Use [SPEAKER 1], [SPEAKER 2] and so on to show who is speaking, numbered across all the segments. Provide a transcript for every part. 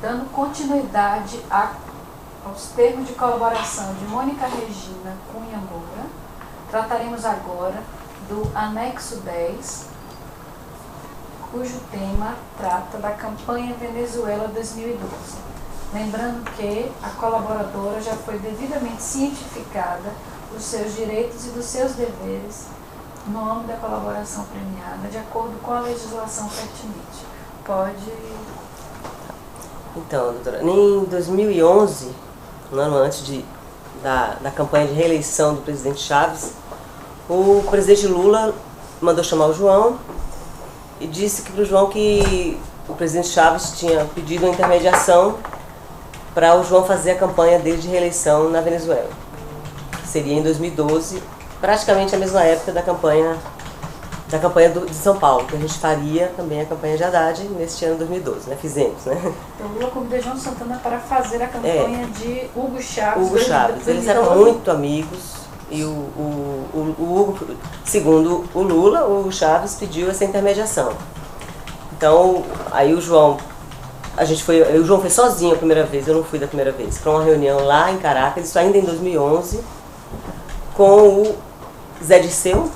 [SPEAKER 1] Dando continuidade aos termos de colaboração de Mônica Regina Cunha Moura, trataremos agora do anexo 10, cujo tema trata da campanha Venezuela 2012. Lembrando que a colaboradora já foi devidamente cientificada dos seus direitos e dos seus deveres no âmbito da colaboração premiada, de acordo com a legislação pertinente. Pode...
[SPEAKER 2] Então, doutora, em 2011, um ano antes da campanha de reeleição do presidente Chaves, o presidente Lula mandou chamar o João e disse para o João que o presidente Chaves tinha pedido uma intermediação para o João fazer a campanha dele de reeleição na Venezuela. Seria em 2012, praticamente a mesma época da campanha de São Paulo, que a gente faria também a campanha de Haddad neste ano 2012, né? Fizemos, né?
[SPEAKER 1] Então, Lula convidou João Santana para fazer a campanha de Hugo Chaves.
[SPEAKER 2] Hugo Chaves. Eles eram muito amigos e o Hugo, segundo o Lula, o Hugo Chaves pediu essa intermediação. Então, aí o João foi sozinho a primeira vez, eu não fui da primeira vez, para uma reunião lá em Caracas, isso ainda em 2011, com o Zé Dirceu,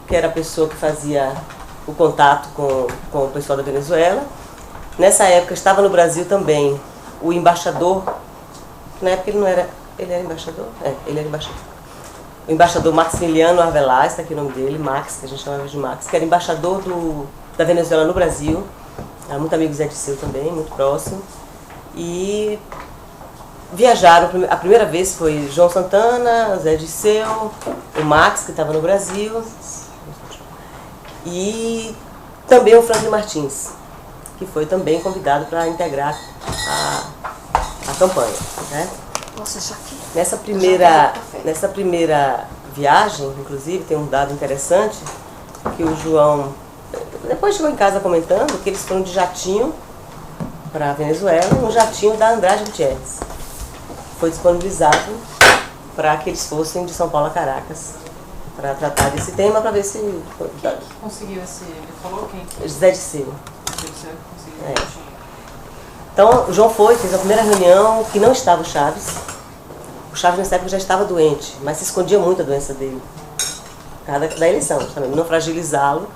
[SPEAKER 2] que era a pessoa que fazia o contato com o pessoal da Venezuela. Nessa época estava no Brasil também o embaixador, na época ele era embaixador? Ele era embaixador. O embaixador Maximiliano Arbeláez, está aqui o nome dele, Max, que a gente chamava de Max, que era embaixador da Venezuela no Brasil. Era muito amigo do Zé Dirceu também, muito próximo. E viajaram, a primeira vez foi João Santana, Zé Dirceu, o Max, que estava no Brasil, e também o Franklin Martins, que foi também convidado para integrar a campanha. Né? Nessa primeira viagem, inclusive, tem um dado interessante, que o João, depois chegou em casa comentando que eles foram de jatinho para a Venezuela, um jatinho da Andrade Gutierrez. Foi disponibilizado para que eles fossem de São Paulo a Caracas para tratar desse tema, para ver se...
[SPEAKER 3] Quem conseguiu esse... Ele falou quem?
[SPEAKER 2] Zé Dirceu.
[SPEAKER 3] Conseguiu.
[SPEAKER 2] Então, o João fez a primeira reunião que não estava o Chaves. O Chaves nessa época já estava doente, mas se escondia muito a doença dele. Por causa da eleição, justamente, não fragilizá-lo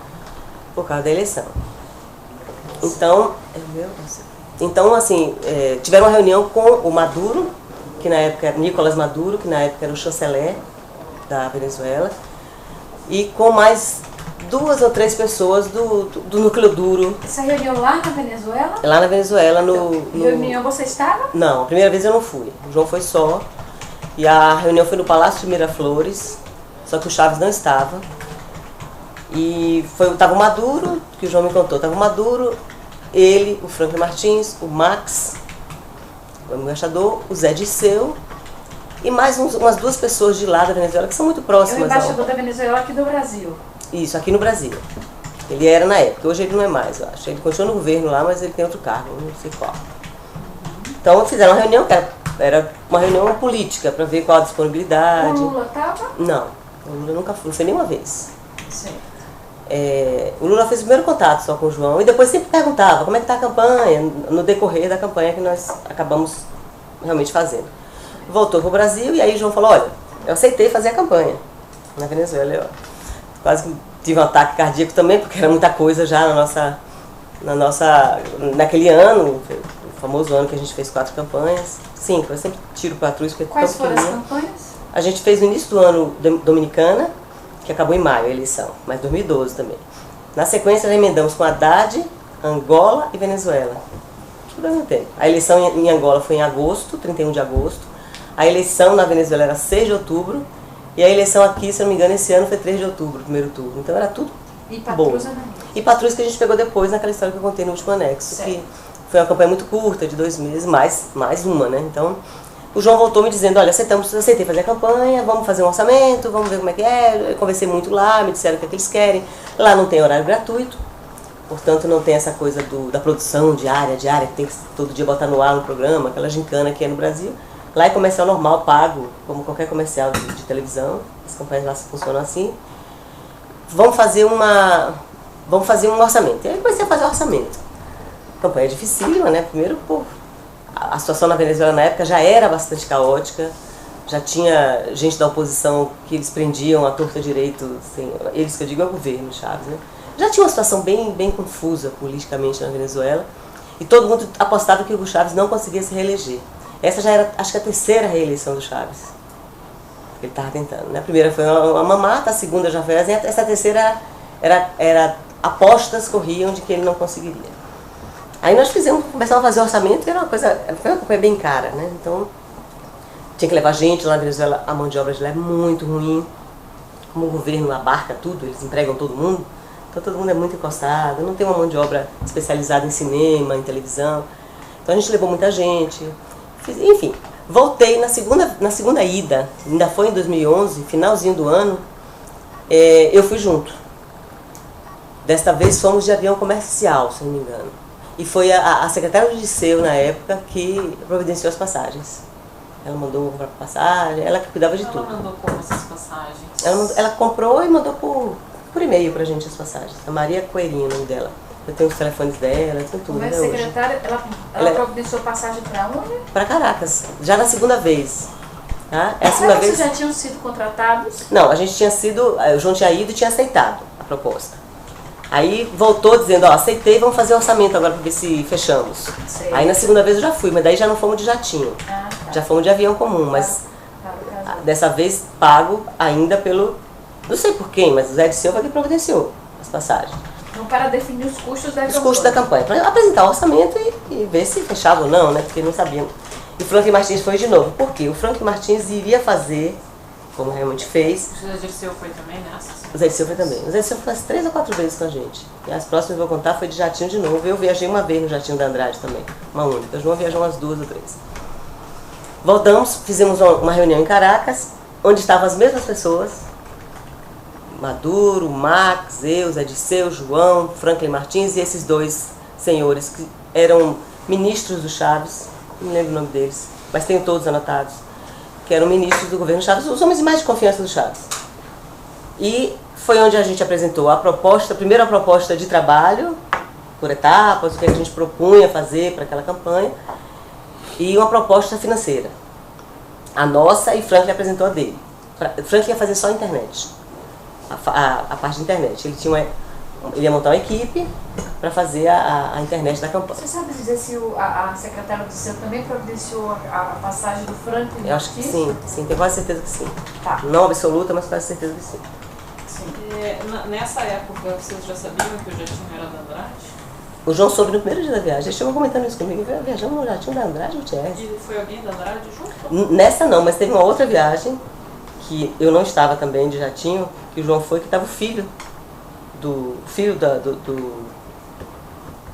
[SPEAKER 2] por causa da eleição. Então, assim, tiveram uma reunião com o Maduro, que na época era Nicolás Maduro, que na época era o chanceler da Venezuela, e com mais 2 ou 3 pessoas do núcleo duro.
[SPEAKER 1] Essa reunião lá na Venezuela?
[SPEAKER 2] Lá na Venezuela,
[SPEAKER 1] Reunião você estava?
[SPEAKER 2] Não, a primeira vez eu não fui. O João foi só. E a reunião foi no Palácio de Miraflores, só que o Chaves não estava. E estava o Maduro, que o João me contou, estava o Maduro, ele, o Franklin Martins, o Max, o embaixador, o Zé Dirceu, e mais umas 2 pessoas de lá da Venezuela, que são muito próximas.
[SPEAKER 1] É o embaixador da Venezuela aqui do Brasil.
[SPEAKER 2] Isso, aqui no Brasil. Ele era na época, hoje ele não é mais, eu acho. Ele continua no governo lá, mas ele tem outro cargo, não sei qual. Então fizeram uma reunião, que era uma reunião política, para ver qual a disponibilidade.
[SPEAKER 1] O Lula estava?
[SPEAKER 2] Não, o Lula nunca foi, não foi nenhuma vez.
[SPEAKER 1] Sim.
[SPEAKER 2] O Lula fez o primeiro contato só com o João e depois sempre perguntava como é que está a campanha, no decorrer da campanha que nós acabamos realmente fazendo. Voltou para o Brasil e aí o João falou, olha, eu aceitei fazer a campanha na Venezuela. Eu quase que tive um ataque cardíaco também, porque era muita coisa já naquele ano, o famoso ano que a gente fez 4 campanhas, 5, eu sempre tiro para trás porque
[SPEAKER 1] Quais foram as campanhas?
[SPEAKER 2] A gente fez no início do ano Dominicana, que acabou em maio a eleição, mas 2012 também. Na sequência, nós emendamos com Haddad, Angola e Venezuela. Tudo ao mesmo tempo. A eleição em Angola foi em agosto, 31 de agosto. A eleição na Venezuela era 6 de outubro. E a eleição aqui, se não me engano, esse ano foi 3 de outubro, primeiro turno. Então era tudo bom. E Patrus que a gente pegou depois naquela história que eu contei no último anexo. Certo. Que foi uma campanha muito curta, de 2 meses, mais uma, né? Então, o João voltou me dizendo, olha, aceitei fazer a campanha, vamos fazer um orçamento, vamos ver como é que é. Eu conversei muito lá, me disseram o que é que eles querem. Lá não tem horário gratuito, portanto não tem essa coisa da produção diária, que tem que todo dia botar no ar um programa, aquela gincana que é no Brasil. Lá é comercial normal, pago, como qualquer comercial de televisão. As campanhas lá funcionam assim. Vamos fazer um orçamento. E aí comecei a fazer o orçamento. Campanha dificílima, né? Primeiro, a situação na Venezuela na época já era bastante caótica, já tinha gente da oposição que eles prendiam à torta direito, assim, eles que eu digo é o governo Chávez, né? Já tinha uma situação bem confusa politicamente na Venezuela e todo mundo apostava que o Hugo Chávez não conseguia se reeleger. Essa já era, acho que a terceira reeleição do Chávez. Ele estava tentando, né? A primeira foi uma mamata, a segunda já foi essa terceira era apostas corriam de que ele não conseguiria. Aí nós começamos a fazer orçamento, que era foi uma campanha bem cara, né? Então tinha que levar gente lá na Venezuela, a mão de obra de lá é muito ruim, como o governo abarca tudo, eles empregam todo mundo, então todo mundo é muito encostado, não tem uma mão de obra especializada em cinema, em televisão, então a gente levou muita gente, enfim. Voltei na segunda ida, ainda foi em 2011, finalzinho do ano, eu fui junto. Desta vez fomos de avião comercial, se não me engano. E foi a secretária do Liceu, na época, que providenciou as passagens. Ela mandou comprar passagem, ela que cuidava de tudo.
[SPEAKER 3] Ela mandou como essas passagens?
[SPEAKER 2] Ela comprou e mandou por e-mail pra gente as passagens. A Maria Coelhinho, o nome dela. Eu tenho os telefones dela, eu tenho tudo.
[SPEAKER 1] Como é secretária, ela providenciou passagem para onde?
[SPEAKER 2] Para Caracas, já na segunda vez. Tá? É a segunda
[SPEAKER 1] Mas
[SPEAKER 2] vez.
[SPEAKER 1] vocês já tinham sido contratados?
[SPEAKER 2] Não, a gente tinha sido, o João tinha ido e tinha aceitado a proposta. Aí voltou dizendo, aceitei, vamos fazer o orçamento agora para ver se fechamos.
[SPEAKER 1] Sei.
[SPEAKER 2] Aí na segunda vez eu já fui, mas daí já não fomos de jatinho.
[SPEAKER 1] Tá.
[SPEAKER 2] Já fomos de avião comum, mas dessa vez pago ainda pelo, não sei por quem, mas o Zé de Silva que providenciou as passagens.
[SPEAKER 1] Então, para definir os custos da campanha.
[SPEAKER 2] Os custos da campanha, para apresentar o orçamento e ver se fechava ou não, né? Porque não sabíamos. E o Franklin Martins foi de novo. Por quê? O Franklin Martins iria fazer, como realmente fez.
[SPEAKER 3] O José Dirceu foi também nessa?
[SPEAKER 2] O Zé de Silva foi também. O Zé de Silva faz 3 ou 4 vezes com a gente. E as próximas que eu vou contar foi de jatinho de novo. Eu viajei uma vez no jatinho da Andrade também, uma única. O João viajou umas 2 ou 3. Voltamos, fizemos uma reunião em Caracas, onde estavam as mesmas pessoas. Maduro, Max, eu, Zé Dirceu, João, Franklin Martins e esses 2 senhores que eram ministros do Chaves, não lembro o nome deles, mas tenho todos anotados, que eram ministros do governo Chaves, os homens mais de confiança do Chaves. E foi onde a gente apresentou a primeira proposta de trabalho, por etapas, o que a gente propunha fazer para aquela campanha, e uma proposta financeira. A nossa, e Franklin apresentou a dele. Franklin ia fazer só a internet. A parte de internet. Ele ia montar uma equipe para fazer a internet da campanha.
[SPEAKER 1] Você sabe dizer se a secretária do Liceu também providenciou a passagem do Franklin?
[SPEAKER 2] Eu acho que sim, tenho quase certeza que sim.
[SPEAKER 1] Tá.
[SPEAKER 2] Não absoluta, mas quase certeza que sim.
[SPEAKER 3] Nessa época, vocês já sabiam que o jatinho era da Andrade?
[SPEAKER 2] O João soube no primeiro dia da viagem. Ele chegou comentando isso comigo. Viajamos no jatinho da Andrade, Gutierrez.
[SPEAKER 3] E foi alguém da Andrade junto?
[SPEAKER 2] Nessa não, mas teve uma outra viagem que eu não estava também de jatinho, que o João foi, que estava o filho do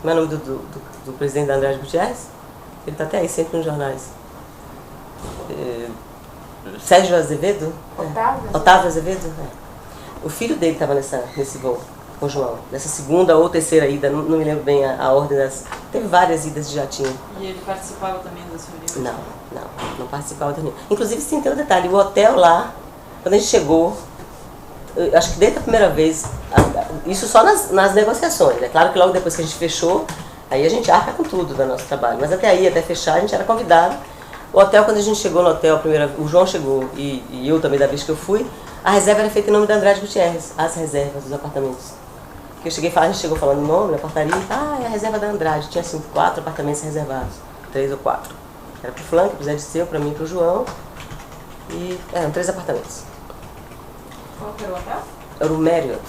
[SPEAKER 2] como é o nome do presidente da Andrade Gutierrez? Ele está até aí sempre nos jornais. Sérgio Azevedo? Otávio Azevedo? O filho dele estava nesse voo com o João, nessa segunda ou terceira ida, não me lembro bem a ordem das... Teve várias idas de jatinho.
[SPEAKER 3] E ele participava também das reuniões?
[SPEAKER 2] Não participava da reunião. Inclusive, sim, tem um detalhe, o hotel lá, quando a gente chegou, acho que desde a primeira vez, isso só nas negociações, é claro que logo depois que a gente fechou, aí a gente arca com tudo do nosso trabalho, mas até fechar, a gente era convidado. O hotel, quando a gente chegou no hotel, o João chegou e eu também, da vez que eu fui, a reserva era feita em nome da Andrade Gutierrez, as reservas dos apartamentos. Que eu cheguei, a gente chegou falando o nome na portaria, é a reserva da Andrade, tinha assim 4 apartamentos reservados, 3 ou 4. Era pro Frank, pro Zé de Seu, pra mim e pro João, e eram 3 apartamentos.
[SPEAKER 3] Qual que era o hotel?
[SPEAKER 2] Era o Marriott,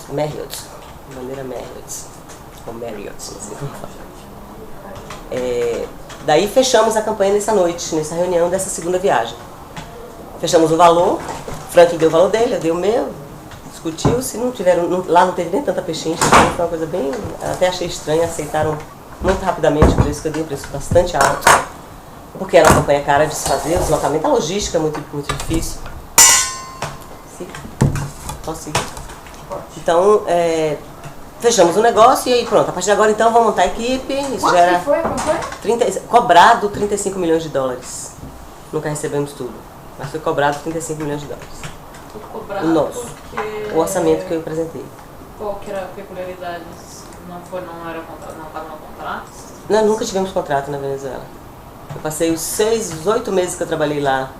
[SPEAKER 2] de maneira Marriott, ou Marriott, não sei como fala. Daí fechamos a campanha nessa noite, nessa reunião dessa segunda viagem. Fechamos o valor, Frank deu o valor dele, eu dei o meu, discutiu-se, lá não teve nem tanta pechincha, foi uma coisa bem, até achei estranha, aceitaram muito rapidamente o preço que eu dei, um preço bastante alto, porque era uma campanha cara de se fazer, o deslocamento, a logística é muito, muito difícil. Sim. Posso seguir?
[SPEAKER 1] Pode.
[SPEAKER 2] Então, fechamos o negócio e aí pronto, a partir de agora então vamos montar a equipe. Isso
[SPEAKER 1] Quanto
[SPEAKER 2] já era
[SPEAKER 1] que foi a campanha?
[SPEAKER 2] cobrado 35 milhões de dólares. Nunca recebemos tudo, mas foi cobrado 35 milhões de dólares.
[SPEAKER 3] Tudo cobrado
[SPEAKER 2] Nosso.
[SPEAKER 3] porque...
[SPEAKER 2] O orçamento que eu apresentei.
[SPEAKER 3] Qual que era a peculiaridade? Não era contrato, não estava no contrato?
[SPEAKER 2] Nós nunca tivemos contrato na Venezuela. Eu passei os 8 meses que eu trabalhei lá,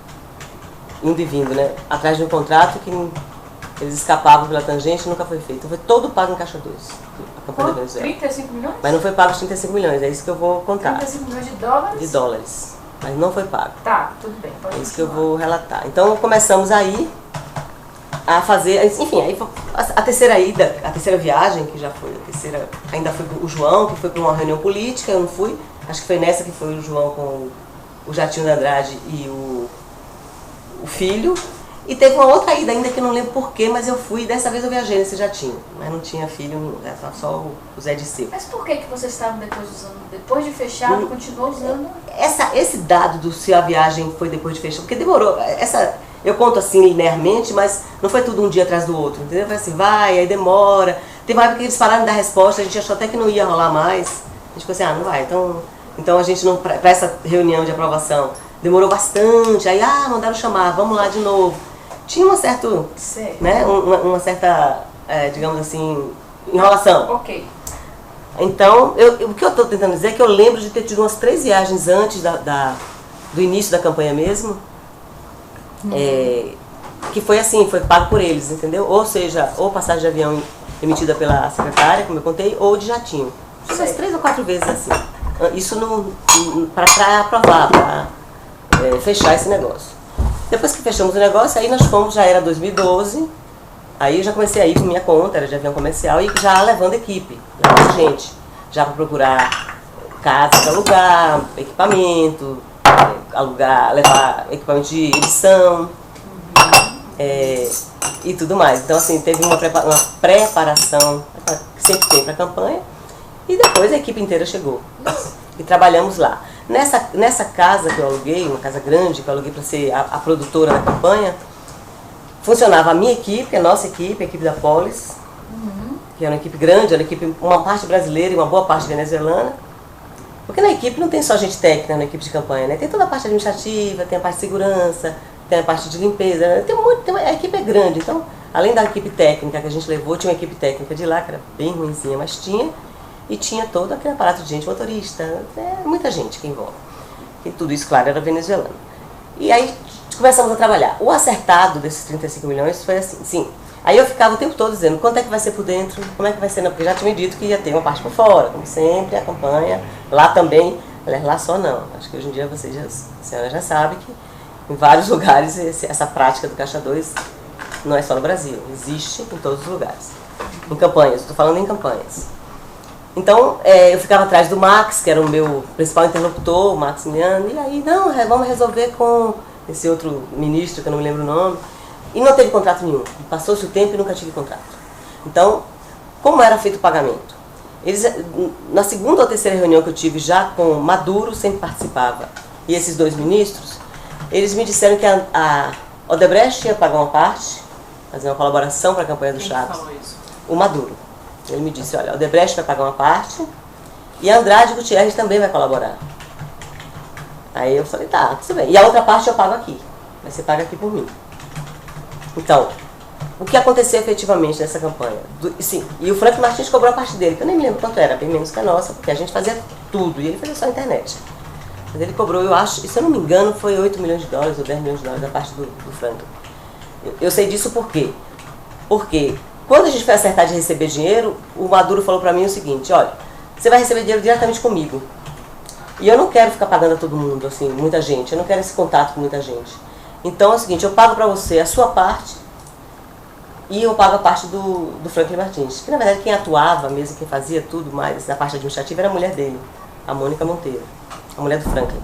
[SPEAKER 2] indo e vindo, né? Atrás de um contrato que eles escapavam pela tangente e nunca foi feito. Foi todo pago em Caixa 2, a campanha da Venezuela.
[SPEAKER 1] 35 milhões?
[SPEAKER 2] Mas não foi pago os 35 milhões, é isso que eu vou contar.
[SPEAKER 1] 35 milhões de dólares?
[SPEAKER 2] De dólares. Mas não foi pago.
[SPEAKER 1] Tá, tudo bem. Pode
[SPEAKER 2] É isso que eu
[SPEAKER 1] continuar.
[SPEAKER 2] vou relatar. Então começamos aí a fazer, enfim, aí a terceira ida, a terceira viagem, que já foi a terceira, ainda foi o João, que foi para uma reunião política, eu não fui. Acho que foi nessa que foi o João com o Jatinho da Andrade e o filho. E teve uma outra ida ainda que eu não lembro porquê, mas eu fui, dessa vez eu viajei nesse jatinho. Mas não tinha filho, era só o Zé de Seu.
[SPEAKER 1] Mas por que vocês estavam depois usando? Depois de fechado, continuou usando?
[SPEAKER 2] Esse dado do se a viagem foi depois de fechar, porque demorou. Eu conto assim linearmente, mas não foi tudo um dia atrás do outro, entendeu? Foi assim, vai, aí demora. Teve uma época que eles pararam de dar resposta, a gente achou até que não ia rolar mais. A gente ficou assim, não vai. Então a gente não, para essa reunião de aprovação, demorou bastante. Aí, mandaram chamar, vamos lá de novo. Tinha uma certa, né, uma certa, digamos assim, enrolação.
[SPEAKER 1] Ok.
[SPEAKER 2] Então, o que eu estou tentando dizer é que eu lembro de ter tido umas 3 viagens antes do início da campanha mesmo, que foi assim, foi pago por eles, entendeu? Ou seja, ou passagem de avião emitida pela secretária, como eu contei, ou de jatinho. Umas 3 ou 4 vezes assim. Isso para aprovar, para fechar esse negócio. Depois que fechamos o negócio, aí nós fomos, já era 2012, aí eu já comecei a ir com minha conta, era de avião comercial, e já levando equipe, levando gente, já para procurar casa para alugar, equipamento, levar equipamento de edição, e tudo mais. Então assim, teve uma preparação que sempre tem para a campanha, e depois a equipe inteira chegou. E trabalhamos lá. Nessa casa que eu aluguei, uma casa grande que eu aluguei para ser a produtora da campanha, funcionava a minha equipe, a nossa equipe, a equipe da Polis, que era uma equipe grande, era uma equipe, uma parte brasileira e uma boa parte venezuelana. Porque na equipe não tem só gente técnica na equipe de campanha, né? Tem toda a parte administrativa, tem a parte de segurança, tem a parte de limpeza, né? A equipe é grande, então, além da equipe técnica que a gente levou, tinha uma equipe técnica de lá, que era bem ruimzinha, mas tinha. E tinha todo aquele aparato de gente, motorista, muita gente que envolve. E tudo isso, claro, era venezuelano. E aí começamos a trabalhar. O acertado desses 35 milhões foi assim, sim. Aí eu ficava o tempo todo dizendo, quanto é que vai ser por dentro, como é que vai ser, porque já tinha me dito que ia ter uma parte por fora, como sempre, a campanha, lá também, aliás, lá só não. Acho que hoje em dia a senhora já sabe que em vários lugares essa prática do Caixa 2 não é só no Brasil, existe em todos os lugares. Em campanhas, estou falando em campanhas. Então, eu ficava atrás do Max, que era o meu principal interlocutor, o Maximiano, e aí, vamos resolver com esse outro ministro, que eu não me lembro o nome, e não teve contrato nenhum. Passou-se o tempo e nunca tive contrato. Então, como era feito o pagamento? Na segunda ou terceira reunião que eu tive já com Maduro, sempre participava, e esses 2 ministros, eles me disseram que a Odebrecht ia pagar uma parte, fazer uma colaboração para a campanha do Chaves.
[SPEAKER 3] Quem falou isso?
[SPEAKER 2] O Maduro. Ele me disse, olha, o Odebrecht vai pagar uma parte e a Andrade Gutierrez também vai colaborar. Aí eu falei, tá, tudo bem. E a outra parte eu pago aqui. Mas você paga aqui por mim. Então, o que aconteceu efetivamente nessa campanha? Sim, e o Frank Martins cobrou a parte dele, que eu nem me lembro quanto era, bem menos que a nossa, porque a gente fazia tudo e ele fazia só a internet. Mas ele cobrou, eu acho, e se eu não me engano, foi 8 milhões de dólares ou 10 milhões de dólares da parte do Frank. Eu sei disso por quê? Porque quando a gente foi acertar de receber dinheiro, o Maduro falou pra mim o seguinte, olha, você vai receber dinheiro diretamente comigo. E eu não quero ficar pagando a todo mundo, assim, muita gente, eu não quero esse contato com muita gente. Então é o seguinte, eu pago pra você a sua parte e eu pago a parte do Franklin Martins. Que na verdade quem atuava mesmo, quem fazia tudo mais, a parte administrativa era a mulher dele, a Mônica Monteiro, a mulher do Franklin.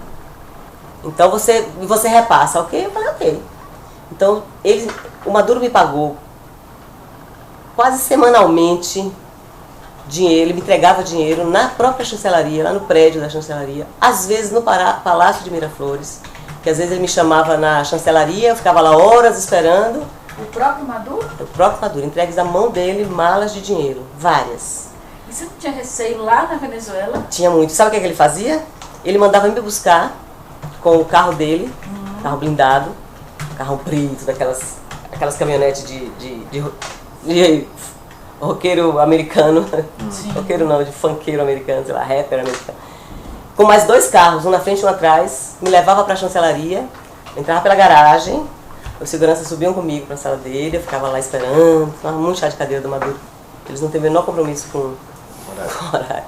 [SPEAKER 2] Então você repassa, ok? Eu falei, ok. Então o Maduro me pagou quase semanalmente dinheiro, ele me entregava dinheiro na própria chancelaria, lá no prédio da chancelaria, às vezes no Palácio de Miraflores, que às vezes ele me chamava na chancelaria, eu ficava lá horas esperando.
[SPEAKER 1] O próprio Maduro?
[SPEAKER 2] O próprio Maduro, entregues da mão dele malas de dinheiro, várias.
[SPEAKER 1] E você não tinha receio lá na Venezuela?
[SPEAKER 2] Tinha muito. Sabe o que ele fazia? Ele mandava me buscar com o carro dele, carro blindado, carro preto, aquelas caminhonetes de roqueiro americano, roqueiro não, de funkeiro americano, sei lá, rapper americano. com mais 2 carros, um na frente e um atrás, me levava para a chancelaria, entrava pela garagem, os seguranças subiam comigo para a sala dele, eu ficava lá esperando, tomava muito chá de cadeira do Maduro. Eles não têm o menor compromisso com o horário.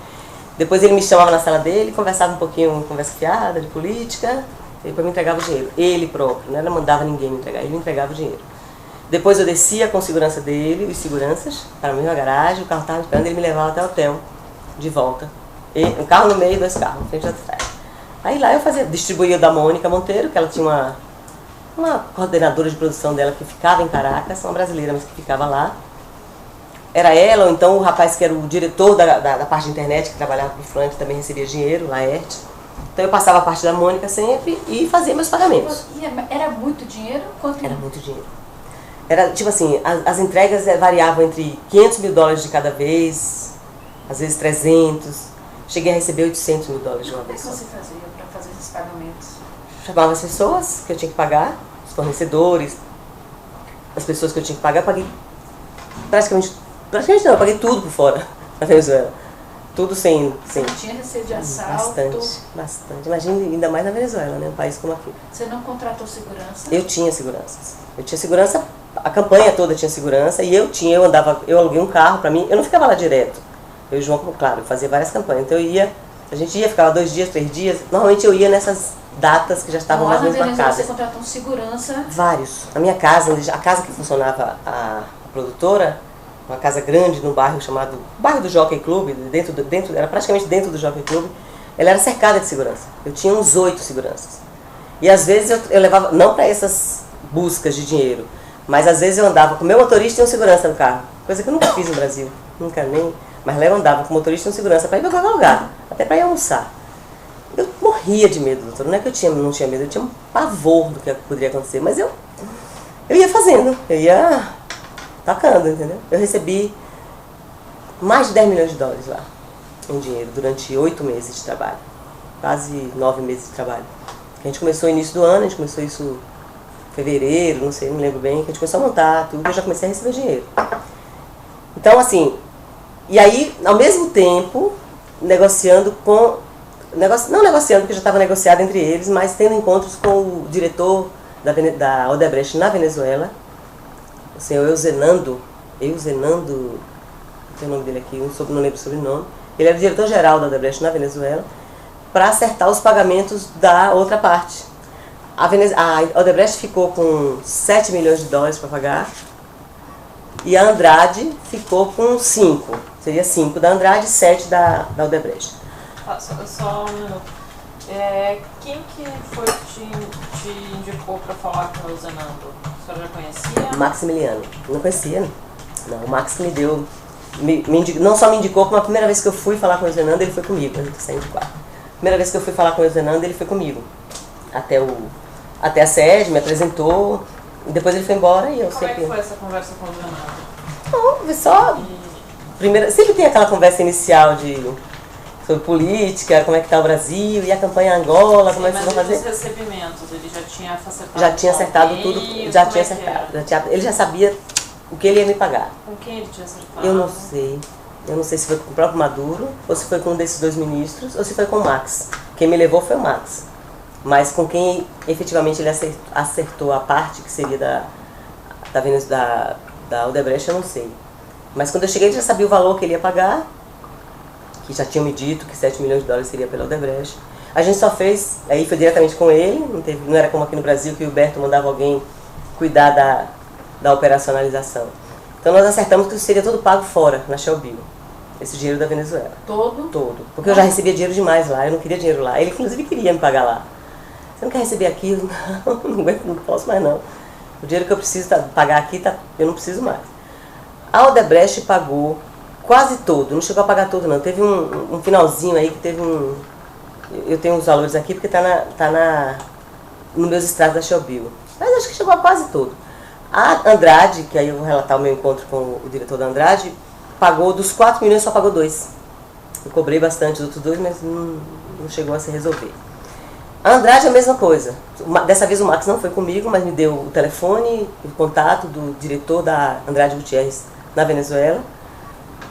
[SPEAKER 2] Depois ele me chamava na sala dele, conversava um pouquinho, conversa fiada, de política, e depois me entregava o dinheiro. Ele próprio, não era mandava ninguém me entregar, ele me entregava o dinheiro. Depois eu descia com segurança dele, os seguranças, para a mesma garagem, o carro estava esperando, ele me levava até o hotel, de volta. E, um carro no meio, 2 carros, frente e atrás. Aí lá eu distribuía o da Mônica Monteiro, que ela tinha uma coordenadora de produção dela que ficava em Caracas, uma brasileira, mas que ficava lá. Era ela, ou então o rapaz que era o diretor da parte de internet, que trabalhava com o Frank, também recebia dinheiro, Laerte. Então eu passava a parte da Mônica sempre e fazia meus pagamentos.
[SPEAKER 1] E era muito dinheiro? Quanto?
[SPEAKER 2] Era muito dinheiro. Era tipo assim, as entregas variavam entre $500 mil de cada vez, às vezes 300. Cheguei a receber $800 mil de uma vez.
[SPEAKER 1] O que você fazia para fazer esses pagamentos?
[SPEAKER 2] Chamava as pessoas que eu tinha que pagar, os fornecedores, as pessoas que eu tinha que pagar, paguei praticamente não, eu paguei tudo por fora na Venezuela. Tudo sem...
[SPEAKER 1] Você não tinha receio de assalto?
[SPEAKER 2] Bastante. Imagina, ainda mais na Venezuela, né? Um país como aqui.
[SPEAKER 1] Você não contratou segurança?
[SPEAKER 2] Eu tinha seguranças. Eu tinha segurança, a campanha toda tinha segurança, e eu aluguei um carro para mim, eu não ficava lá direto. Eu e o João, claro, fazia várias campanhas. Então a gente ia, ficava 2 dias, 3 dias. Normalmente eu ia nessas datas que já estavam mais ou menos marcadas.
[SPEAKER 1] Você contratou um segurança?
[SPEAKER 2] Vários. Na minha casa, a casa que funcionava a produtora, uma casa grande no bairro chamado bairro do Jockey Club, era praticamente dentro do Jockey Club, ela era cercada de segurança. Eu tinha uns 8 seguranças. E às vezes eu levava, não para essas buscas de dinheiro, mas às vezes eu andava com o meu motorista e um segurança no carro. Coisa que eu nunca fiz no Brasil. Nunca nem... Mas lá eu andava com o motorista e um segurança para ir para qualquer lugar, até para ir almoçar. Eu morria de medo, doutor. Não é que eu não tinha medo, eu tinha um pavor do que poderia acontecer, mas eu ia fazendo, eu ia tacando, entendeu? Eu recebi mais de $10 milhões lá, em dinheiro, durante 8 meses de trabalho, quase 9 meses de trabalho. A gente começou no início do ano, a gente começou isso em fevereiro, não sei, não lembro bem, que a gente começou a montar tudo, eu já comecei a receber dinheiro. Então, assim, e aí, ao mesmo tempo, negociando com... não negociando, porque já estava negociado entre eles, mas tendo encontros com o diretor da Odebrecht na Venezuela, o senhor Eusenando, não tem o nome dele aqui, não lembro o sobrenome. Ele era o diretor-geral da Odebrecht na Venezuela, para acertar os pagamentos da outra parte. A Odebrecht ficou com $7 milhões para pagar, e a Andrade ficou com 5. Seria 5 da Andrade e 7 da Odebrecht.
[SPEAKER 3] Só um minuto. Quem que foi que te indicou para falar com o Zenando? A senhora já conhecia?
[SPEAKER 2] Maximiliano. Não conhecia, não. O Max que me deu... não só me indicou, como a primeira vez que eu fui falar com o Zenando, ele foi comigo. A gente saiu de quarto. Primeira vez que eu fui falar com o Zenando, ele foi comigo. Até a sede, me apresentou. E depois ele foi embora e eu
[SPEAKER 3] Como
[SPEAKER 2] sempre...
[SPEAKER 3] Como é que foi essa conversa com o Zenando?
[SPEAKER 2] Não, só... Sempre tem aquela conversa inicial sobre política, como é que está o Brasil, e a campanha Angola, como é que vocês vão fazer?
[SPEAKER 3] Os recebimentos, ele já tinha acertado?
[SPEAKER 2] Já tinha acertado tudo, já tinha acertado. Ele já sabia o que ele ia me pagar.
[SPEAKER 3] Com quem ele tinha acertado?
[SPEAKER 2] Eu não sei. Eu não sei se foi com o próprio Maduro, ou se foi com um desses 2 ministros, ou se foi com o Max. Quem me levou foi o Max. Mas com quem efetivamente ele acertou a parte que seria da Odebrecht, eu não sei. Mas quando eu cheguei, ele já sabia o valor que ele ia pagar, que já tinham me dito que $7 milhões seria pela Odebrecht. A gente só fez, aí foi diretamente com ele, não era como aqui no Brasil, que o Huberto mandava alguém cuidar da operacionalização. Então nós acertamos que isso seria todo pago fora, na Shell Bio, esse dinheiro da Venezuela.
[SPEAKER 1] Todo?
[SPEAKER 2] Todo. Porque eu já recebia dinheiro demais lá, eu não queria dinheiro lá. Ele inclusive queria me pagar lá. Você não quer receber aquilo? Não, não posso mais não. O dinheiro que eu preciso pagar aqui, eu não preciso mais. A Odebrecht pagou quase todo, não chegou a pagar todo não, teve um finalzinho aí que teve eu tenho os valores aqui porque está nos meus extratos da Shell Bio, mas acho que chegou a quase todo. A Andrade, que aí eu vou relatar o meu encontro com o diretor da Andrade, pagou dos 4 milhões, só pagou 2. Eu cobrei bastante os outros 2, mas não chegou a se resolver. A Andrade é a mesma coisa. Dessa vez o Max não foi comigo, mas me deu o telefone, o contato do diretor da Andrade Gutierrez na Venezuela.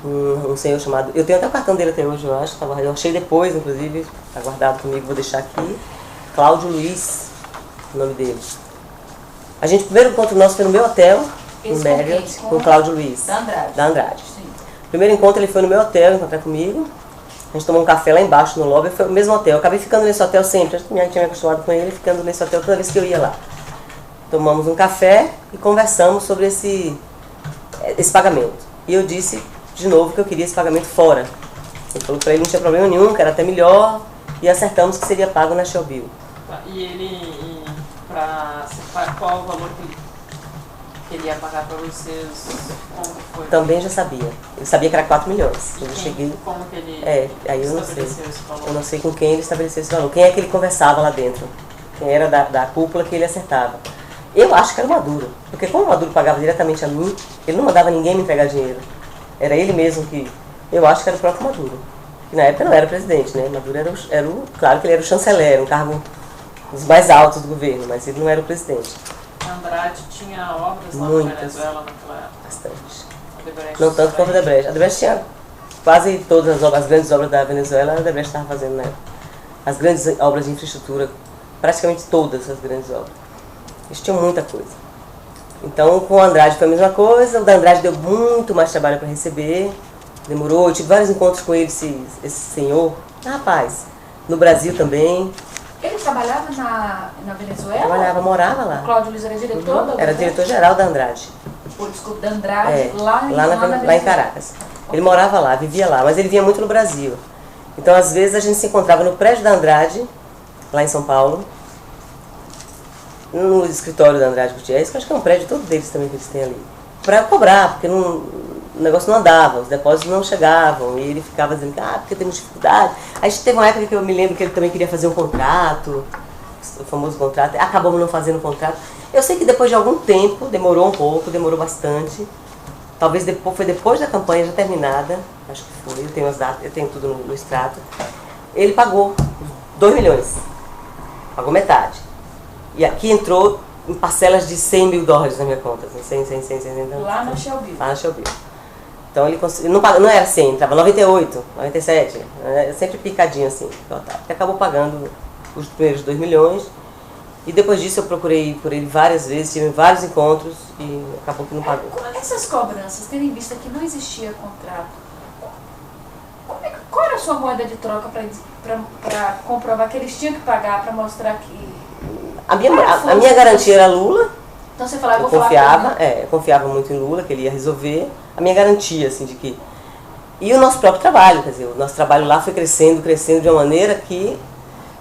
[SPEAKER 2] um senhor chamado... Eu tenho até o cartão dele até hoje, eu acho. Eu achei depois, inclusive, está guardado comigo, vou deixar aqui. Cláudio Luiz, o nome dele. O primeiro encontro nosso foi no meu hotel, no Marriott, com o Cláudio Luiz.
[SPEAKER 1] Da Andrade.
[SPEAKER 2] Sim. O primeiro encontro ele foi no meu hotel, encontrar comigo. A gente tomou um café lá embaixo no lobby, foi o mesmo hotel. Eu acabei ficando nesse hotel sempre, eu tinha me acostumado com ele, ficando nesse hotel toda vez que eu ia lá. Tomamos um café e conversamos sobre esse pagamento. E eu disse de novo que eu queria esse pagamento fora. Ele falou para ele que não tinha problema nenhum, que era até melhor, e acertamos que seria pago na Shell Bill.
[SPEAKER 3] E ele, qual o valor que ele ia pagar para vocês? Como foi?
[SPEAKER 2] Também já sabia. Ele sabia que era 4 milhões. Eu cheguei...
[SPEAKER 3] Como que ele
[SPEAKER 2] aí eu não sei.
[SPEAKER 3] esse valor?
[SPEAKER 2] Eu não sei com quem ele estabeleceu esse valor. Quem é que ele conversava lá dentro? Quem era da cúpula que ele acertava? Eu acho que era o Maduro. Porque como o Maduro pagava diretamente a mim, ele não mandava ninguém me entregar dinheiro. Era ele mesmo que... Eu acho que era o próprio Maduro. Que na época não era presidente, né? Maduro era o... Claro que ele era o chanceler, um cargo dos mais altos do governo, mas ele não era o presidente.
[SPEAKER 3] Andrade tinha obras lá
[SPEAKER 2] Muitas.
[SPEAKER 3] na Venezuela naquela época?
[SPEAKER 2] Bastante. Não tanto quanto a Odebrecht. A Odebrecht tinha quase todas as grandes obras da Venezuela, a Odebrecht estava fazendo na época. As grandes obras de infraestrutura, praticamente todas as grandes obras. Eles tinham muita coisa. Então, com o Andrade foi a mesma coisa. O da Andrade deu muito mais trabalho para receber. Demorou. Eu tive vários encontros com ele, esse senhor. Rapaz, no Brasil também.
[SPEAKER 1] Ele trabalhava na Venezuela?
[SPEAKER 2] Trabalhava, morava lá.
[SPEAKER 1] O Cláudio Luiz era diretor?
[SPEAKER 2] Era diretor-geral da Andrade.
[SPEAKER 1] Desculpa, da Andrade, lá
[SPEAKER 2] em Caracas. Ele morava lá, vivia lá, mas ele vinha muito no Brasil. Então, às vezes, a gente se encontrava no prédio da Andrade, lá em São Paulo, no escritório da Andrade Gutierrez, que eu acho que é um prédio todo deles também que eles têm ali, para cobrar, porque o negócio não andava, os depósitos não chegavam, e ele ficava dizendo que, porque temos dificuldade. Aí teve uma época que eu me lembro que ele também queria fazer um contrato, o famoso contrato, acabamos não fazendo o contrato. Eu sei que depois de algum tempo, demorou um pouco, demorou bastante, talvez foi depois da campanha já terminada, acho que foi, eu tenho as datas, eu tenho tudo no extrato, ele pagou 2 milhões, pagou metade. E aqui entrou em parcelas de 100 mil dólares na minha conta. 100. Então,
[SPEAKER 1] lá na Shell Bill.
[SPEAKER 2] Lá na Shell Bill. Então ele conseguiu, não era 100, entrava 98, 97, sempre picadinho assim. Ele acabou pagando os primeiros 2 milhões. E depois disso eu procurei por ele várias vezes, tive vários encontros e acabou que não pagou.
[SPEAKER 1] Essas cobranças, tendo em vista que não existia contrato, qual era a sua moeda de troca para comprovar que eles tinham que pagar, para mostrar que... A
[SPEAKER 2] minha garantia era Lula.
[SPEAKER 1] Então você falava,
[SPEAKER 2] eu confiava muito em Lula, que ele ia resolver. A minha garantia, assim, de que... E o nosso próprio trabalho, quer dizer, o nosso trabalho lá foi crescendo de uma maneira que...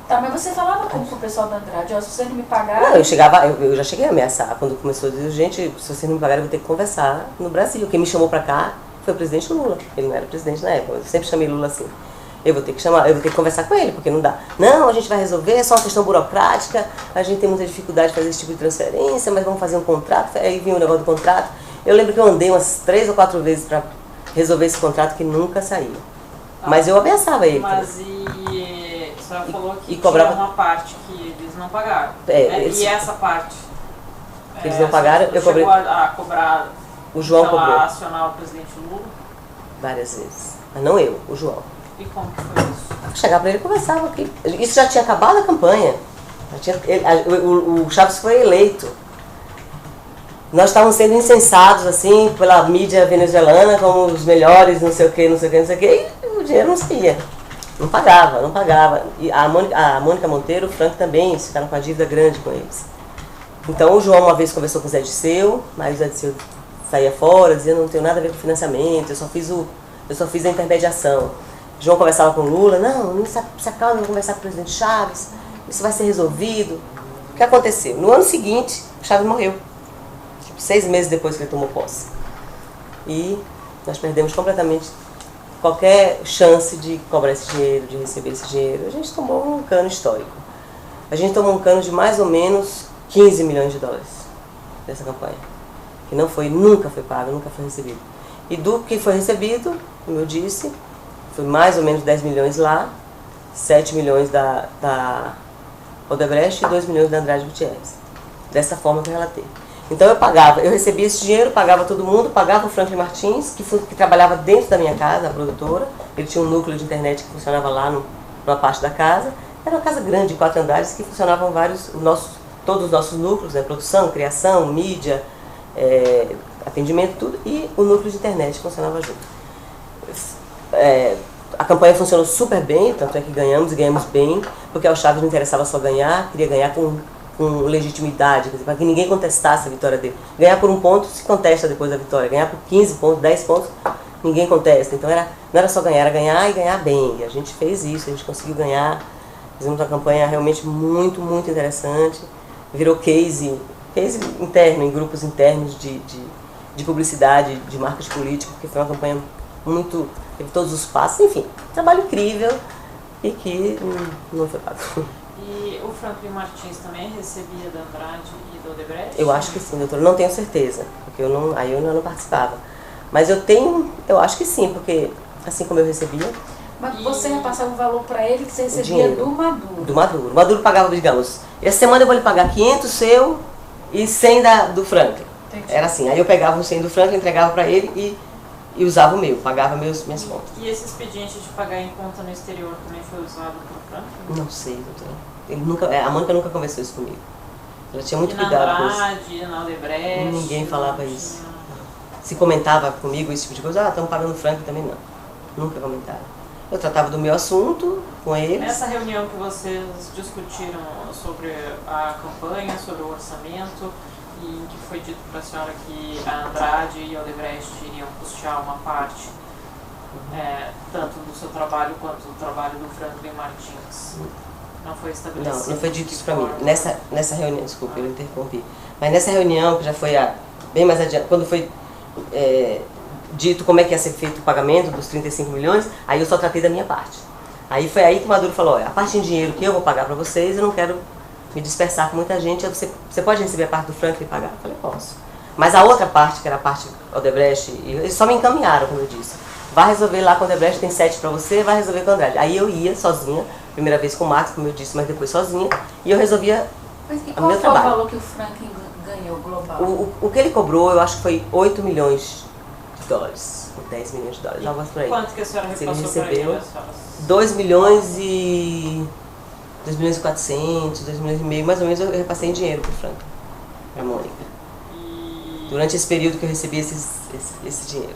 [SPEAKER 1] Tá, mas você falava como com o pessoal da Andrade? Se vocês não me pagarem...
[SPEAKER 2] Não, eu já cheguei a ameaçar. Quando começou a dizer, gente, se vocês não me pagarem, eu vou ter que conversar no Brasil. Quem me chamou pra cá foi o presidente Lula. Ele não era presidente na época, eu sempre chamei Lula assim. Eu vou ter que conversar com ele, porque não dá. Não, a gente vai resolver, é só uma questão burocrática, a gente tem muita dificuldade de fazer esse tipo de transferência, mas vamos fazer um contrato. Aí vinha o negócio do contrato. Eu lembro que eu andei umas 3 ou 4 vezes para resolver esse contrato que nunca saía. Mas eu ameaçava ele.
[SPEAKER 3] Mas a senhora falou que
[SPEAKER 2] cobrava...
[SPEAKER 3] tinha uma parte que eles não pagaram.
[SPEAKER 2] E
[SPEAKER 3] essa parte?
[SPEAKER 2] Que eles não pagaram, eu cobrei.
[SPEAKER 3] Chegou a cobrar,
[SPEAKER 2] o João cobrou.
[SPEAKER 3] A acionar o presidente Lula?
[SPEAKER 2] Várias vezes. Mas não eu, o João.
[SPEAKER 3] E como que foi isso?
[SPEAKER 2] Chegar para ele e conversava aqui. Isso já tinha acabado a campanha. O Chaves foi eleito. Nós estávamos sendo incensados assim pela mídia venezuelana como os melhores, não sei o que, e o dinheiro não saía. Não pagava. E a Mônica Monteiro, o Frank também ficaram com a dívida grande com eles. Então o João uma vez conversou com o Zé Disseu, mas o Zé Disseu saía fora, dizia não tenho nada a ver com financiamento, eu só fiz a intermediação. João conversava com o Lula, não se acalma, eu vou conversar com o presidente Chaves, isso vai ser resolvido. O que aconteceu? No ano seguinte, Chaves morreu. 6 meses depois que ele tomou posse. E nós perdemos completamente qualquer chance de cobrar esse dinheiro, de receber esse dinheiro. A gente tomou um cano histórico. A gente tomou um cano de mais ou menos 15 milhões de dólares dessa campanha. Que nunca foi pago, nunca foi recebido. E do que foi recebido, como eu disse, foi mais ou menos 10 milhões lá, 7 milhões da Odebrecht e 2 milhões da Andrade Gutierrez. Dessa forma que eu relatei. Então eu recebia esse dinheiro, pagava todo mundo, pagava o Franklin Martins, que trabalhava dentro da minha casa, a produtora. Ele tinha um núcleo de internet que funcionava lá numa parte da casa. Era uma casa grande, de 4 andares, que funcionavam todos os nossos núcleos, né? Produção, criação, mídia, atendimento, tudo, e o núcleo de internet funcionava junto. A campanha funcionou super bem, tanto é que ganhamos, e ganhamos bem, porque ao Chaves não interessava só ganhar, queria ganhar com legitimidade, para que ninguém contestasse a vitória dele. Ganhar por 1 ponto se contesta depois da vitória, ganhar por 15 pontos, 10 pontos, ninguém contesta. Então não era só ganhar, era ganhar e ganhar bem. E a gente fez isso, a gente conseguiu ganhar, fizemos uma campanha realmente muito, muito interessante, virou case interno, em grupos internos de publicidade, de marketing político, porque foi uma campanha teve todos os passos, enfim, trabalho incrível e que não foi pago.
[SPEAKER 3] E o Franklin Martins também recebia da Andrade e do Odebrecht?
[SPEAKER 2] Eu acho que sim, doutora, não tenho certeza, porque eu não participava. Mas eu acho que sim, porque assim como eu recebia...
[SPEAKER 1] Mas você repassava o valor para ele que você recebia do Maduro?
[SPEAKER 2] Do Maduro. O Maduro pagava, digamos, essa semana eu vou lhe pagar 500 seu e 100 do Franklin. Entendi. Era assim, aí eu pegava os 100 do Franklin, entregava para ele e usava o meu, pagava minhas contas.
[SPEAKER 3] E esse expediente de pagar em conta no exterior também foi usado pelo Franklin?
[SPEAKER 2] Não sei, doutora. A Mônica nunca conversou isso comigo. Ela tinha muito cuidado com isso.
[SPEAKER 3] Na Andrade, na Odebrecht?
[SPEAKER 2] Ninguém falava isso. Se comentava comigo esse tipo de coisa, estamos pagando o Franklin também, não. Nunca comentaram. Eu tratava do meu assunto com eles.
[SPEAKER 3] Nessa reunião que vocês discutiram sobre a campanha, sobre o orçamento, e em que foi dito para a senhora que a Andrade e a Odebrecht iriam custear uma parte, tanto do seu trabalho quanto do trabalho do Franklin Martins. Não foi estabelecido?
[SPEAKER 2] Não foi dito isso para mim. Nessa reunião, desculpa, eu interrompi. Mas nessa reunião, que já foi bem mais adiante, quando foi dito como é que ia ser feito o pagamento dos 35 milhões, aí eu só tratei da minha parte. Aí foi aí que o Maduro falou, olha, a parte em dinheiro que eu vou pagar para vocês, eu não quero me dispersar com muita gente, você pode receber a parte do Franklin e pagar? Eu falei, posso. Mas a outra parte, que era a parte Odebrecht, eles só me encaminharam, como eu disse. Vai resolver lá com o Odebrecht, tem 7 para você, vai resolver com o Andrade. Aí eu ia sozinha, primeira vez com o Marcos, como eu disse, mas depois sozinha, e eu resolvia o meu trabalho.
[SPEAKER 1] Qual foi o valor que o Franklin ganhou global?
[SPEAKER 2] O que ele cobrou, eu acho que foi 8 milhões de dólares, 10 milhões de dólares, algo por aí.
[SPEAKER 3] Quanto que a senhora repassou
[SPEAKER 2] recebeu,
[SPEAKER 3] para ele?
[SPEAKER 2] 2 milhões e 400, 2 milhões e meio, mais ou menos eu repassei em dinheiro para o Franklin, para a Mônica. Durante esse período que eu recebi esse dinheiro.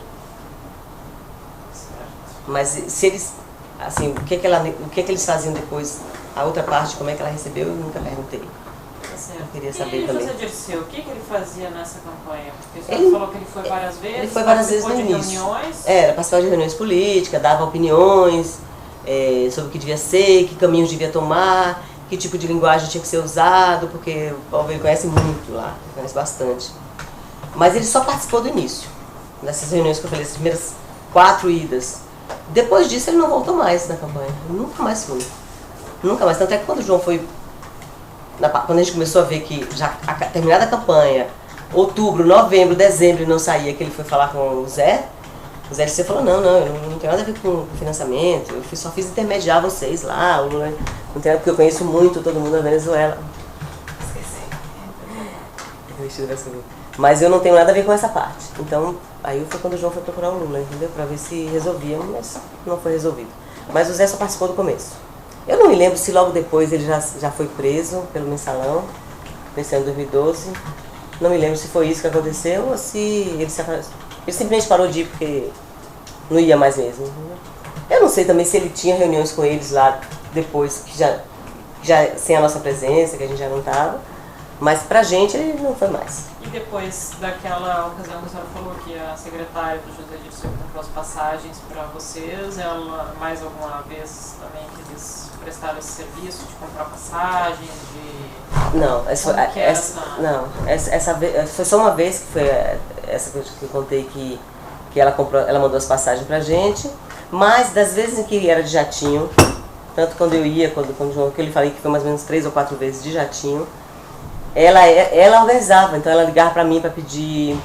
[SPEAKER 3] Certo.
[SPEAKER 2] Mas se eles, assim, o que eles faziam depois, a outra parte, como é que ela recebeu, eu nunca perguntei.
[SPEAKER 3] Tá certo.
[SPEAKER 2] Eu queria saber
[SPEAKER 3] e
[SPEAKER 2] também.
[SPEAKER 3] José Dirceu, o que ele fazia nessa campanha? Porque você falou que ele foi várias vezes,
[SPEAKER 2] ele foi várias vezes no início.
[SPEAKER 3] Reuniões.
[SPEAKER 2] Participava de reuniões políticas, dava opiniões sobre o que devia ser, que caminhos devia tomar, que tipo de linguagem tinha que ser usado, porque o povo ele conhece muito lá, conhece bastante. Mas ele só participou do início, nessas reuniões que eu falei, as primeiras 4 idas. Depois disso ele não voltou mais na campanha, nunca mais foi. Nunca mais, tanto é que quando o João foi, quando a gente começou a ver que já terminada a campanha, outubro, novembro, dezembro não saía, que ele foi falar com o Zé disse, falou, não tem nada a ver com financiamento, eu só fiz intermediar vocês lá, não tem nada, porque eu conheço muito todo mundo na Venezuela. Esqueci. Mas eu não tenho nada a ver com essa parte. Então, aí foi quando o João foi procurar o Lula, entendeu? Pra ver se resolvia, mas não foi resolvido. Mas o Zé só participou do começo. Eu não me lembro se logo depois ele já foi preso pelo Mensalão, nesse ano de 2012. Não me lembro se foi isso que aconteceu ou se ele simplesmente parou de ir porque não ia mais mesmo. Entendeu? Eu não sei também se ele tinha reuniões com eles lá depois, que já sem a nossa presença, que a gente já não estava. Mas pra gente ele não foi mais.
[SPEAKER 3] E depois daquela ocasião que a senhora falou que a secretária do José Dirceu comprou as passagens para vocês, ela mais alguma vez também que eles prestaram esse serviço de comprar passagens, de...
[SPEAKER 2] Não, essa foi só uma vez que foi essa que eu contei que ela mandou as passagens pra gente, mas das vezes em que era de jatinho, tanto quando eu ia, quando o João, que eu lhe falei que foi mais ou menos 3 ou 4 vezes de jatinho, ela organizava, então ela ligava para mim para pedir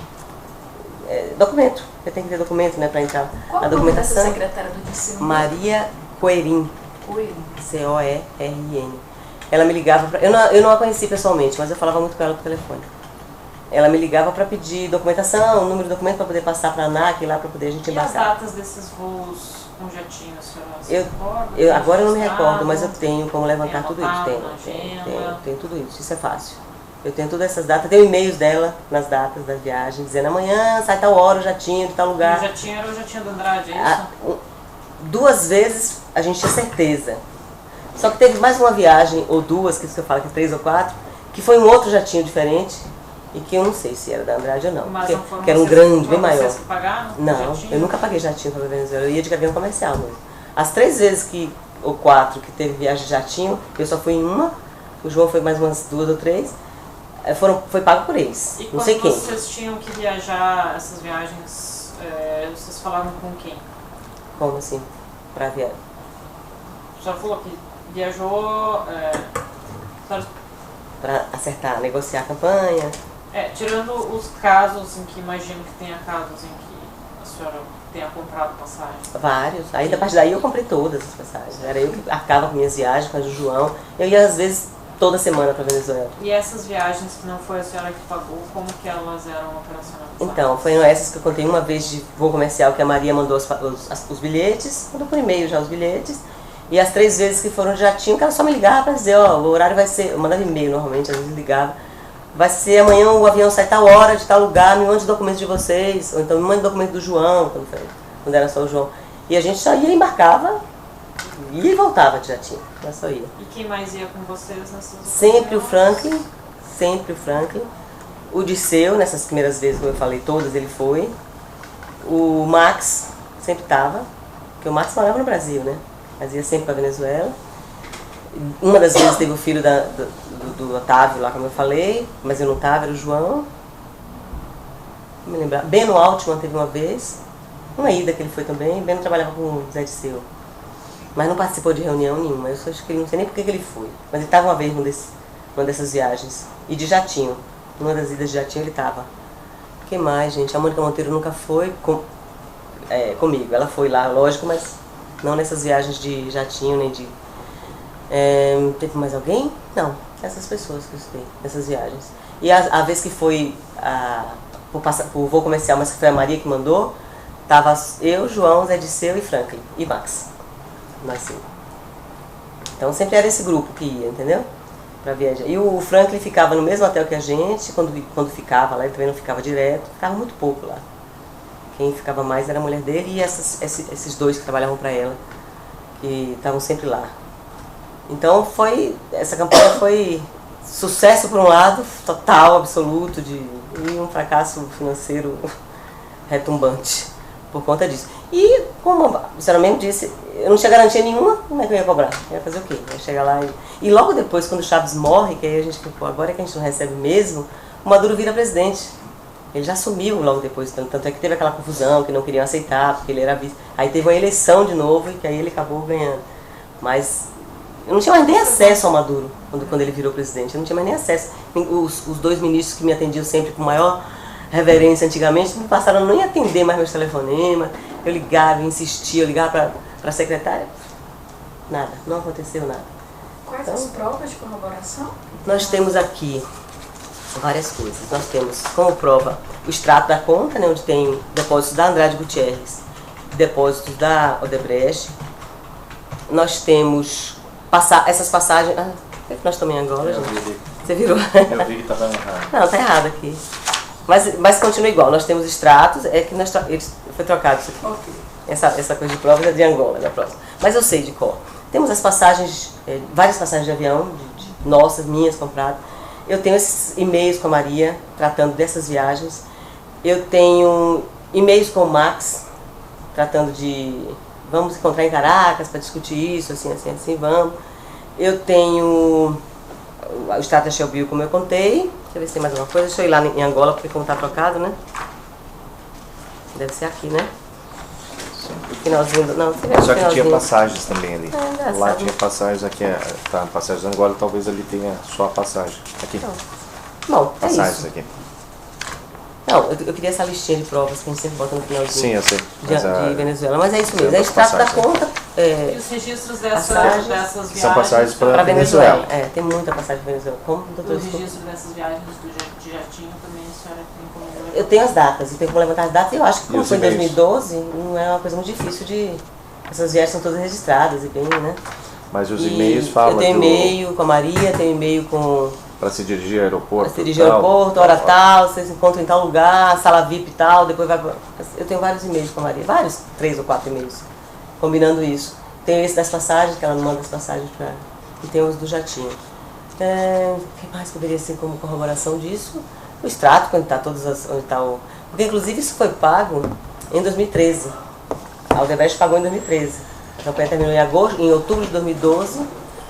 [SPEAKER 2] documento, porque tem que ter documento, né, para entrar na documentação.
[SPEAKER 1] Qual a secretária do Dirceu?
[SPEAKER 2] Maria Coerim.
[SPEAKER 1] Coerim.
[SPEAKER 2] C-O-E-R-I-N. Ela me ligava, eu não a conheci pessoalmente, mas eu falava muito com ela por telefone. ela me ligava para pedir documentação, número de documento para poder passar para a ANAC, lá para poder a gente embarcar.
[SPEAKER 3] E as datas desses voos com jatinho, a senhora se recorda?
[SPEAKER 2] Agora eu não me recordo, mas eu tenho como levantar tudo isso. Tenho tudo isso, isso é fácil. Eu tenho todas essas datas, tenho e-mails dela nas datas da viagem, dizendo amanhã sai tal hora o jatinho de tal lugar.
[SPEAKER 3] E o jatinho era o jatinho do Andrade, é isso?
[SPEAKER 2] 2 vezes a gente tinha certeza. Só que teve mais uma viagem, ou 2, que eu falo que 3 ou 4, que foi um outro jatinho diferente, e que eu não sei se era da Andrade ou não.
[SPEAKER 3] Mas
[SPEAKER 2] que era um grande, bem maior.
[SPEAKER 3] Vocês que pagaram?
[SPEAKER 2] Não, eu nunca paguei jatinho para a Venezuela, eu ia de avião comercial mesmo. As 3 vezes ou 4 que teve viagem de jatinho, eu só fui em uma, o João foi mais umas 2 ou 3, foi pago por eles,
[SPEAKER 3] e
[SPEAKER 2] não sei quem.
[SPEAKER 3] E quando vocês tinham que viajar, essas viagens, vocês falavam com quem?
[SPEAKER 2] Como assim? Para viajar?
[SPEAKER 3] A senhora falou que viajou...
[SPEAKER 2] para acertar, negociar a campanha.
[SPEAKER 3] Tirando os casos em que imagino que tenha casos em que a senhora tenha comprado passagem.
[SPEAKER 2] Vários. Aí da parte daí eu comprei todas as passagens. Era eu que arcava com minhas viagens, com a do João. Eu ia às vezes toda semana para Venezuela.
[SPEAKER 3] E essas viagens que não foi a senhora que pagou, como que elas eram operacionalizadas?
[SPEAKER 2] Então, foram essas que eu contei uma vez de voo comercial, que a Maria mandou os bilhetes, mandou por e-mail já os bilhetes. E as 3 vezes que foram de jatinho, que ela só me ligava para dizer, ó, o horário vai ser, eu mandava e-mail normalmente, às vezes ligava, vai ser amanhã o avião sai tal hora, de tal lugar, me mande documentos de vocês, ou então me mande documento do João, quando era só o João. E a gente só ia, embarcava, ia e voltava de jatinho, ela só ia.
[SPEAKER 3] E quem mais ia com vocês nessas
[SPEAKER 2] Sempre o Franklin, o Disseu, nessas primeiras vezes, como eu falei, todas ele foi, o Max sempre estava, porque o Max morava no Brasil, né? Mas ia sempre para Venezuela. Uma das vezes teve o filho do Otávio lá, como eu falei, mas eu não estava, era o João. Não me lembrar. Beno Altman teve uma vez, uma ida que ele foi também. Beno trabalhava com o Zé Disseu, mas não participou de reunião nenhuma. Eu acho que ele não sei nem por que ele foi, mas ele estava uma vez numa dessas viagens. E de jatinho, numa das idas de jatinho ele estava. O que mais, gente? A Mônica Monteiro nunca foi comigo. Ela foi lá, lógico, mas não nessas viagens de jatinho, nem de... teve mais alguém? Não, essas pessoas que eu estudei, nessas viagens. E a vez que foi por voo comercial, mas que foi a Maria que mandou, tava eu, João, Zé Disseu e Franklin, e Max. Nós 5. Então sempre era esse grupo que ia, entendeu? Pra viajar. E o Franklin ficava no mesmo hotel que a gente, quando ficava lá, ele também não ficava direto, ficava muito pouco lá. Quem ficava mais era a mulher dele e esses 2 que trabalhavam para ela, que estavam sempre lá. Então essa campanha foi sucesso por um lado, total, absoluto, e um fracasso financeiro retumbante por conta disso. E, como a senhora mesmo disse, eu não tinha garantia nenhuma, como é que eu ia cobrar? Eu ia fazer o quê? Eu ia chegar lá e logo depois, quando o Chaves morre, que aí a gente ficou, agora é que a gente não recebe mesmo, o Maduro vira presidente. Ele já assumiu logo depois, tanto é que teve aquela confusão, que não queriam aceitar, porque ele era vice. Aí teve uma eleição de novo, e que aí ele acabou ganhando. Mas eu não tinha mais nem acesso ao Maduro, quando ele virou presidente. Eu não tinha mais nem acesso. Os 2 ministros que me atendiam sempre com maior reverência antigamente, me passaram a não atender mais meus telefonemas. Eu ligava, insistia, eu ligava para a secretária. Nada, não aconteceu nada.
[SPEAKER 1] Quais as provas de corroboração?
[SPEAKER 2] Nós temos aqui várias coisas. Nós temos como prova o extrato da conta, né, onde tem depósitos da Andrade Gutierrez, depósitos da Odebrecht. Nós temos essas passagens... nós estamos em Angola, gente. Você virou?
[SPEAKER 4] Eu vi que estava errado.
[SPEAKER 2] Não, está errado aqui. Mas continua igual. Nós temos extratos, foi trocado isso aqui.
[SPEAKER 1] Ok.
[SPEAKER 2] Essa coisa de provas é de Angola, da próxima. Mas eu sei de cor. Temos as passagens, várias passagens de avião, nossas, minhas, compradas. Eu tenho esses e-mails com a Maria, tratando dessas viagens. Eu tenho e-mails com o Max, tratando de... Vamos encontrar em Caracas para discutir isso, assim, vamos. Eu tenho o extrato da Shell Bill, como eu contei. Deixa eu ver se tem mais alguma coisa. Deixa eu ir lá em Angola, porque como está trocado, né? Deve ser aqui, né? Finalzinho não,
[SPEAKER 4] só que tinha passagens também ali. Lá
[SPEAKER 2] Lá
[SPEAKER 4] tinha passagens, aqui tá, passagens de Angola, talvez ali tenha só a passagem. Aqui.
[SPEAKER 2] Bom, é
[SPEAKER 4] passagens
[SPEAKER 2] isso.
[SPEAKER 4] aqui.
[SPEAKER 2] Não, eu queria essa listinha de provas que a gente sempre bota no finalzinho.
[SPEAKER 4] Sim, eu sei.
[SPEAKER 2] De Venezuela, mas é isso mesmo.
[SPEAKER 4] Tem
[SPEAKER 2] É extrato da
[SPEAKER 4] passagens,
[SPEAKER 2] conta,
[SPEAKER 3] E os registros dessas viagens?
[SPEAKER 4] São passagens para
[SPEAKER 2] Para
[SPEAKER 4] Venezuela.
[SPEAKER 2] Venezuela. Tem muita passagem para Venezuela. Como, doutor?
[SPEAKER 3] O registro dessas viagens de jatinho também a senhora tem como levantar?
[SPEAKER 2] Eu tenho as datas, eu tenho como levantar as datas. Eu acho que como
[SPEAKER 4] os
[SPEAKER 2] foi em
[SPEAKER 4] e-mails?
[SPEAKER 2] 2012, não é uma coisa muito difícil de... Essas viagens são todas registradas e bem, né?
[SPEAKER 4] Mas os
[SPEAKER 2] E
[SPEAKER 4] e-mails falam
[SPEAKER 2] eu tenho e-mail com a Maria, tenho e-mail com...
[SPEAKER 4] para se dirigir ao aeroporto.
[SPEAKER 2] Para se dirigir ao aeroporto, hora tal, vocês se encontram em tal lugar, sala VIP e tal, depois vai... Eu tenho vários e-mails com a Maria, vários, 3 ou 4 e-mails, combinando isso. Tem esse das passagens, que ela não manda as passagens para... E tem os do jatinho. O que mais poderia ser como corroboração disso? O extrato, onde está todas as... Onde tá o... Porque inclusive isso foi pago em 2013. A Odebrecht pagou em 2013. A campanha terminou em outubro de 2012,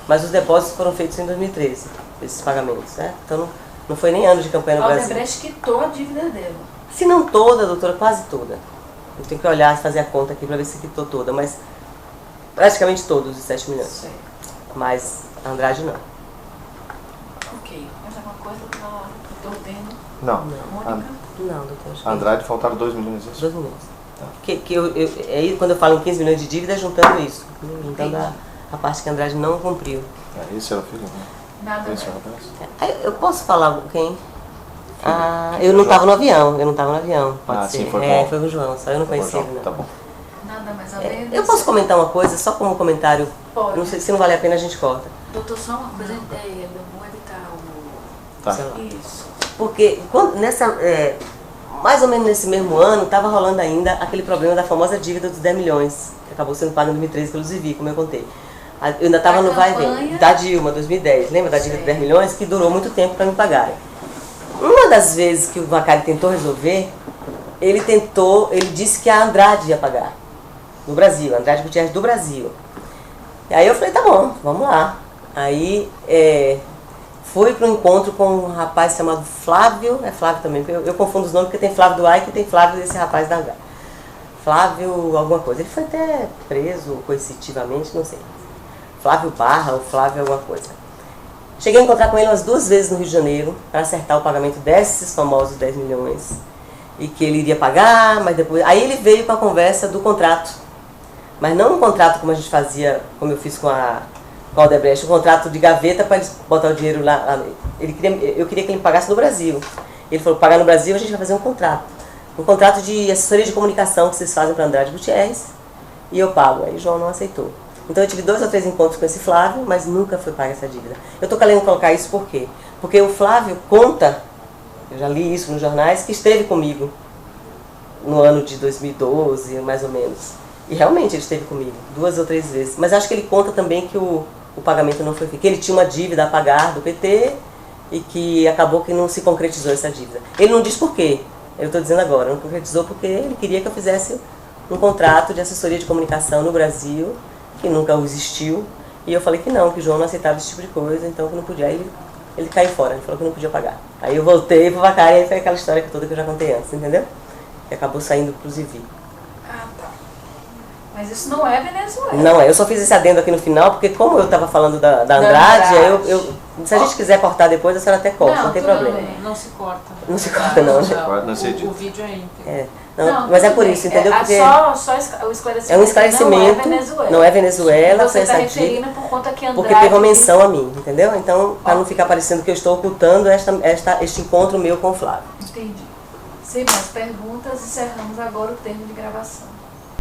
[SPEAKER 2] mas os depósitos foram feitos em 2013, esses pagamentos, né? Então não foi nem ano de campanha no
[SPEAKER 1] A
[SPEAKER 2] Brasil.
[SPEAKER 1] Odebrecht quitou a dívida dela.
[SPEAKER 2] Se não toda, doutora, quase toda. Eu tenho que olhar, fazer a conta aqui para ver se quitou toda, mas praticamente todos os 7 milhões.
[SPEAKER 1] Certo.
[SPEAKER 2] Mas a Andrade não.
[SPEAKER 1] Ok. Mais alguma coisa que eu estou vendo?
[SPEAKER 4] Não.
[SPEAKER 1] Mônica?
[SPEAKER 2] Não, doutora. acho que
[SPEAKER 4] Andrade faltaram 2 milhões. Isso?
[SPEAKER 2] 2 milhões. Aí quando eu falo em 15 milhões de dívida, é juntando isso. Juntando a parte que a Andrade não cumpriu.
[SPEAKER 4] Esse era o filho, né?
[SPEAKER 1] Nada.
[SPEAKER 4] Esse era o rapaz.
[SPEAKER 2] Aí, eu posso falar quem? Eu não estava no avião, pode
[SPEAKER 4] Ah,
[SPEAKER 2] ser.
[SPEAKER 4] sim, foi com-
[SPEAKER 2] Foi com o João, só eu não
[SPEAKER 4] Tá bom,
[SPEAKER 2] conhecia ele,
[SPEAKER 4] João,
[SPEAKER 2] não.
[SPEAKER 4] tá bom.
[SPEAKER 1] Nada mais além.
[SPEAKER 2] Eu posso comentar uma coisa, só como comentário?
[SPEAKER 1] Pode.
[SPEAKER 2] Não sei se não vale a pena a gente corta.
[SPEAKER 1] Doutor, só uma coisa. Eu vou evitar o...
[SPEAKER 4] Tá.
[SPEAKER 2] Sei lá.
[SPEAKER 1] Isso.
[SPEAKER 2] Porque mais ou menos nesse mesmo ano, estava rolando ainda aquele problema da famosa dívida dos 10 milhões, que acabou sendo paga em 2013 pelos IVI, como eu contei. Eu ainda estava no vai e vem, da Dilma, 2010. Lembra da dívida de 10 milhões? Que durou muito tempo para me pagarem. Uma das vezes que o Macari tentou resolver, ele disse que a Andrade ia pagar, no Brasil, a Andrade Gutierrez do Brasil. E aí eu falei, tá bom, vamos lá. Aí fui para um encontro com um rapaz chamado Flávio, é Flávio também, eu confundo os nomes porque tem Flávio do Ike e tem Flávio desse rapaz da Andrade. Flávio alguma coisa, ele foi até preso coercitivamente, não sei. Flávio Barra ou Flávio alguma coisa. Cheguei a encontrar com ele umas 2 vezes no Rio de Janeiro para acertar o pagamento desses famosos 10 milhões. E que ele iria pagar, mas depois... Aí ele veio com a conversa do contrato. Mas não um contrato como a gente fazia, como eu fiz com a Odebrecht, um contrato de gaveta para eles botar o dinheiro lá. Eu queria que ele pagasse no Brasil. Ele falou, pagar no Brasil a gente vai fazer um contrato. Um contrato de assessoria de comunicação que vocês fazem para Andrade Gutierrez e eu pago. Aí o João não aceitou. Então eu tive 2 ou 3 encontros com esse Flávio, mas nunca foi paga essa dívida. Eu estou querendo colocar isso por quê? Porque o Flávio conta, eu já li isso nos jornais, que esteve comigo no ano de 2012, mais ou menos. E realmente ele esteve comigo 2 ou 3 vezes. Mas acho que ele conta também que o pagamento não foi feito, que ele tinha uma dívida a pagar do PT e que acabou que não se concretizou essa dívida. Ele não diz por quê, eu estou dizendo agora, não concretizou porque ele queria que eu fizesse um contrato de assessoria de comunicação no Brasil, que nunca existiu, e eu falei que não, que o João não aceitava esse tipo de coisa, então que não podia. Aí ele caiu fora, ele falou que não podia pagar. Aí eu voltei pro Macari e aí foi aquela história toda que eu já contei antes, entendeu? E acabou saindo pro IVI.
[SPEAKER 1] Ah, tá. Mas isso não é Venezuela.
[SPEAKER 2] Não, eu só fiz esse adendo aqui no final, porque como eu estava falando da Andrade, aí se a gente quiser cortar depois, a senhora até corta, não tem
[SPEAKER 1] tudo
[SPEAKER 2] problema.
[SPEAKER 1] bem.
[SPEAKER 3] Não se corta.
[SPEAKER 2] Não se corta não, né?
[SPEAKER 4] Não se edita.
[SPEAKER 3] O vídeo é íntegro.
[SPEAKER 2] Não, mas é por isso, entendeu? Porque
[SPEAKER 1] Só o esclarecimento.
[SPEAKER 2] é um esclarecimento,
[SPEAKER 1] Não é Venezuela.
[SPEAKER 2] não é Venezuela,
[SPEAKER 1] Você
[SPEAKER 2] foi
[SPEAKER 1] está
[SPEAKER 2] essa dívida,
[SPEAKER 1] referindo por conta que Andrade...
[SPEAKER 2] porque teve uma menção a mim, entendeu? Então, para não ficar parecendo que eu estou ocultando este encontro meu com o Flávio.
[SPEAKER 1] Entendi. Sem mais perguntas, encerramos agora o termo de gravação.